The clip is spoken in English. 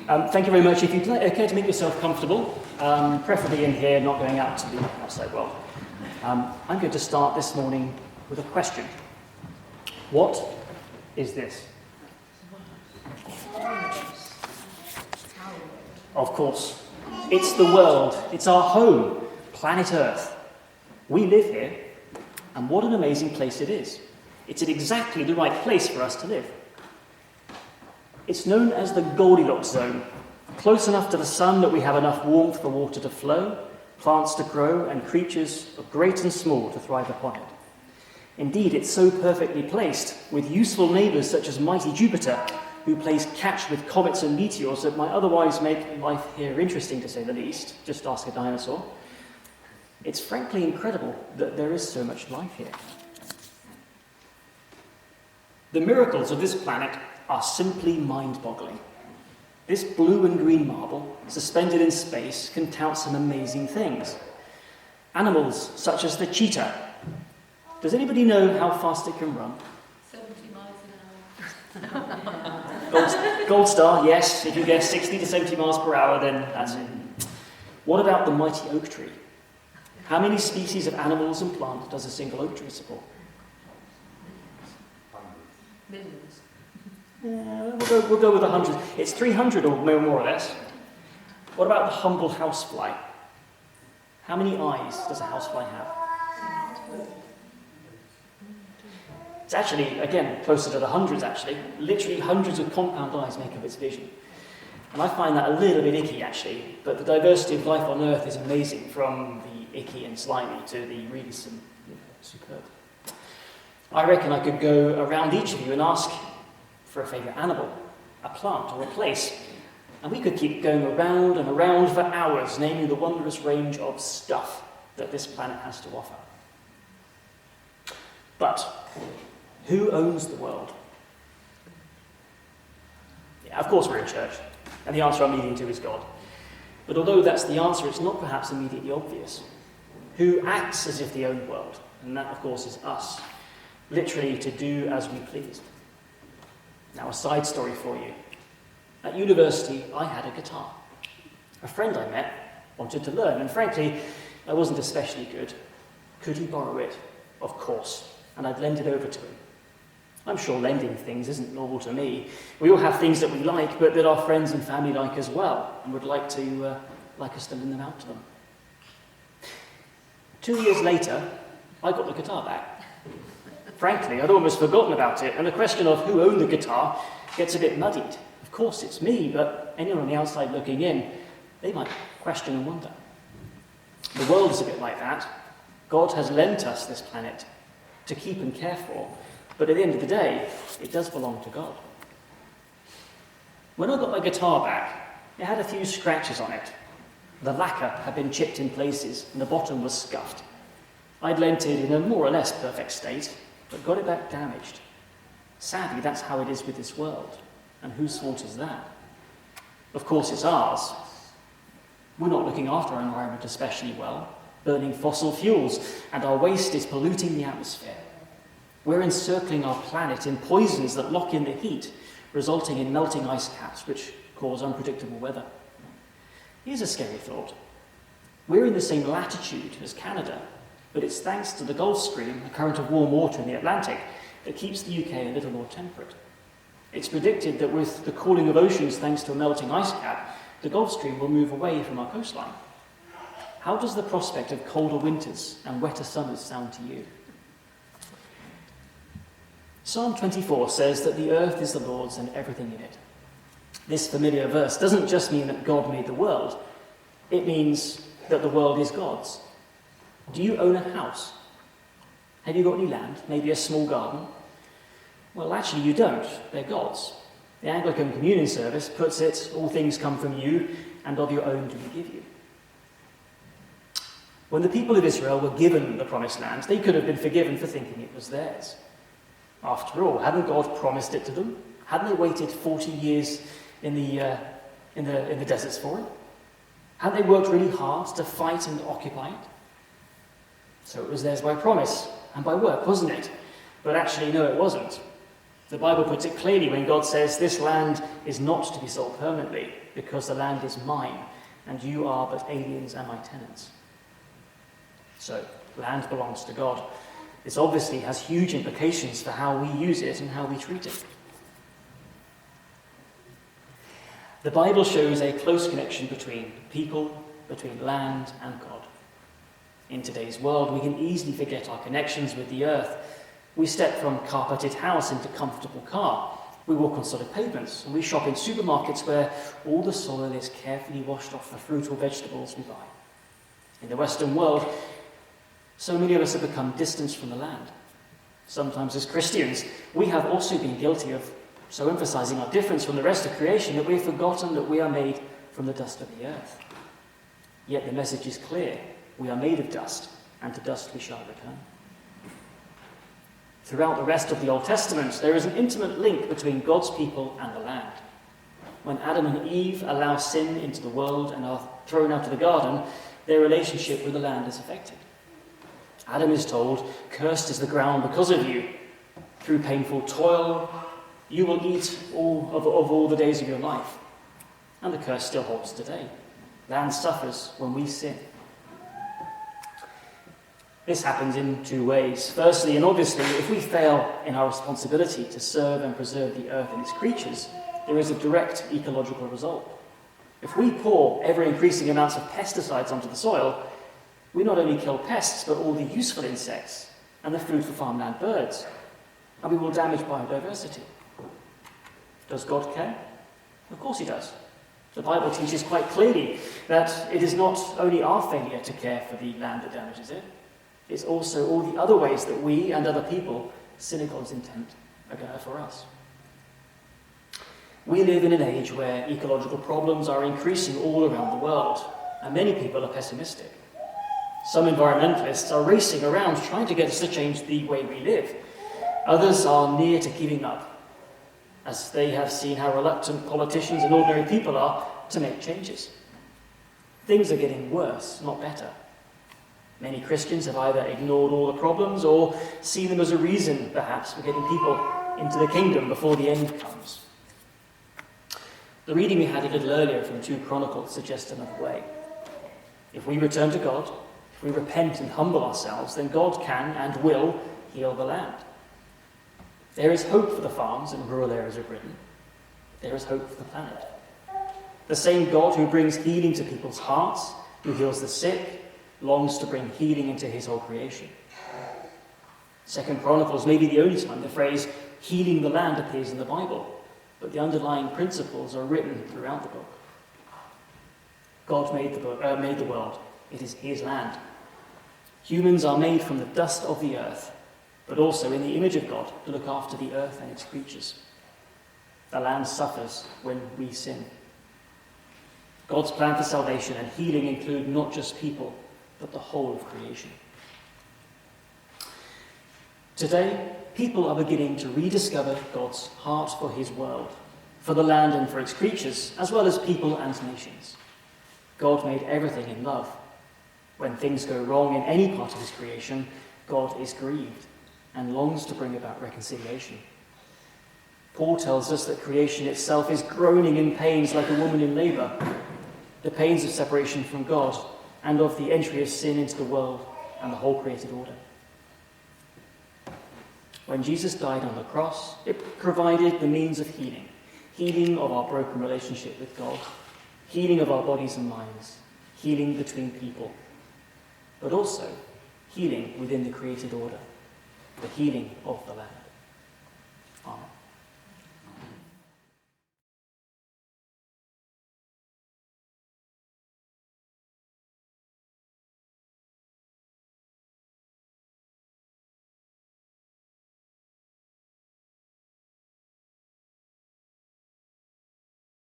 Thank you very much. If you'd care to make yourself comfortable, preferably in here, not going out to the outside world. I'm going to start this morning with a question. What is this? Of course, it's the world. It's our home, planet Earth. We live here, and what an amazing place it is. It's in exactly the right place for us to live. It's known as the Goldilocks zone, close enough to the sun that we have enough warmth for water to flow, plants to grow, and creatures of great and small to thrive upon it. Indeed, it's so perfectly placed, with useful neighbours such as mighty Jupiter, who plays catch with comets and meteors that might otherwise make life here interesting, to say the least. Just ask a dinosaur. It's frankly incredible that there is so much life here. The miracles of this planet are simply mind-boggling. This blue and green marble, suspended in space, can tout some amazing things. Animals such as the cheetah. Does anybody know how fast it can run? 70 miles an hour. Gold star, yes. If you guess 60 to 70 miles per hour, then that's it. What about the mighty oak tree? How many species of animals and plants does a single oak tree support? Millions. We'll go with 100. It's 300 or more or less. What about the humble housefly? How many eyes does a housefly have? It's actually, again, closer to the hundreds actually. Literally hundreds of compound eyes make up its vision. And I find that a little bit icky actually, but the diversity of life on Earth is amazing, from the icky and slimy to the really superb. I reckon I could go around each of you and ask for a favourite animal, a plant or a place, and we could keep going around and around for hours, naming the wondrous range of stuff that this planet has to offer. But who owns the world? Yeah, of course we're in church, and the answer I'm leading to is God. But although that's the answer, it's not perhaps immediately obvious. Who acts as if they own the world? And that, of course, is us. Literally, to do as we please. Now, a side story for you. At university, I had a guitar. A friend I met wanted to learn, and frankly, I wasn't especially good. Could he borrow it? Of course, and I'd lend it over to him. I'm sure lending things isn't normal to me. We all have things that we like, but that our friends and family like as well, and would like us to lend them out to them. 2 years later, I got the guitar back. Frankly, I'd almost forgotten about it, and the question of who owned the guitar gets a bit muddied. Of course it's me, but anyone on the outside looking in, they might question and wonder. The world is a bit like that. God has lent us this planet to keep and care for, but at the end of the day, it does belong to God. When I got my guitar back, it had a few scratches on it. The lacquer had been chipped in places, and the bottom was scuffed. I'd lent it in a more or less perfect state, but got it back damaged. Sadly, that's how it is with this world. And whose fault is that? Of course, it's ours. We're not looking after our environment especially well, burning fossil fuels, and our waste is polluting the atmosphere. We're encircling our planet in poisons that lock in the heat, resulting in melting ice caps, which cause unpredictable weather. Here's a scary thought. We're in the same latitude as Canada, but it's thanks to the Gulf Stream, a current of warm water in the Atlantic, that keeps the UK a little more temperate. It's predicted that with the cooling of oceans thanks to a melting ice cap, the Gulf Stream will move away from our coastline. How does the prospect of colder winters and wetter summers sound to you? Psalm 24 says that the earth is the Lord's and everything in it. This familiar verse doesn't just mean that God made the world, it means that the world is God's. Do you own a house? Have you got any land? Maybe a small garden? Well, actually you don't. They're God's. The Anglican Communion Service puts it, all things come from you, and of your own do we give you. When the people of Israel were given the promised land, they could have been forgiven for thinking it was theirs. After all, hadn't God promised it to them? Hadn't they waited 40 years in the deserts for it? Hadn't they worked really hard to fight and occupy it? So it was theirs by promise and by work, wasn't it? But actually, no, it wasn't. The Bible puts it clearly when God says this land is not to be sold permanently. because the land is mine, and you are but aliens and my tenants. So, land belongs to God. This obviously has huge implications for how we use it and how we treat it. The Bible shows a close connection between people, between land and God. In today's world, we can easily forget our connections with the earth. We step from carpeted house into comfortable car. We walk on solid pavements, and we shop in supermarkets where all the soil is carefully washed off the fruit or vegetables we buy. In the Western world, so many of us have become distanced from the land. Sometimes as Christians, we have also been guilty of so emphasizing our difference from the rest of creation that we've forgotten that we are made from the dust of the earth. Yet the message is clear. We are made of dust, and to dust we shall return. Throughout the rest of the Old Testament, there is an intimate link between God's people and the land. When Adam and Eve allow sin into the world and are thrown out of the garden, their relationship with the land is affected. Adam is told, "Cursed is the ground because of you. Through painful toil, you will eat of all the days of your life." And the curse still holds today. Land suffers when we sin. This happens in two ways. Firstly, and obviously, if we fail in our responsibility to serve and preserve the earth and its creatures, there is a direct ecological result. If we pour ever-increasing amounts of pesticides onto the soil, we not only kill pests, but all the useful insects and the food for farmland birds, and we will damage biodiversity. Does God care? Of course he does. The Bible teaches quite clearly that it is not only our failure to care for the land that damages it, it's also all the other ways that we and other people sin in God's intent for us. We live in an age where ecological problems are increasing all around the world, and many people are pessimistic. Some environmentalists are racing around trying to get us to change the way we live. Others are near to giving up, as they have seen how reluctant politicians and ordinary people are to make changes. Things are getting worse, not better. Many Christians have either ignored all the problems or seen them as a reason, perhaps, for getting people into the kingdom before the end comes. The reading we had a little earlier from 2 Chronicles suggests another way. If we return to God, if we repent and humble ourselves, then God can and will heal the land. There is hope for the farms and rural areas of Britain. There is hope for the planet. The same God who brings healing to people's hearts, who heals the sick, longs to bring healing into his whole creation. 2 Chronicles may be the only time the phrase healing the land appears in the Bible, but the underlying principles are written throughout the book. God made the world. It is his land. Humans are made from the dust of the earth, but also in the image of God to look after the earth and its creatures. The land suffers when we sin. God's plan for salvation and healing include not just people, but the whole of creation. Today, people are beginning to rediscover God's heart for his world, for the land and for its creatures, as well as people and nations. God made everything in love. When things go wrong in any part of his creation, God is grieved and longs to bring about reconciliation. Paul tells us that creation itself is groaning in pains like a woman in labour, the pains of separation from God and of the entry of sin into the world and the whole created order. When Jesus died on the cross, it provided the means of healing of our broken relationship with God, healing of our bodies and minds, healing between people, but also healing within the created order, the healing of the land. Amen.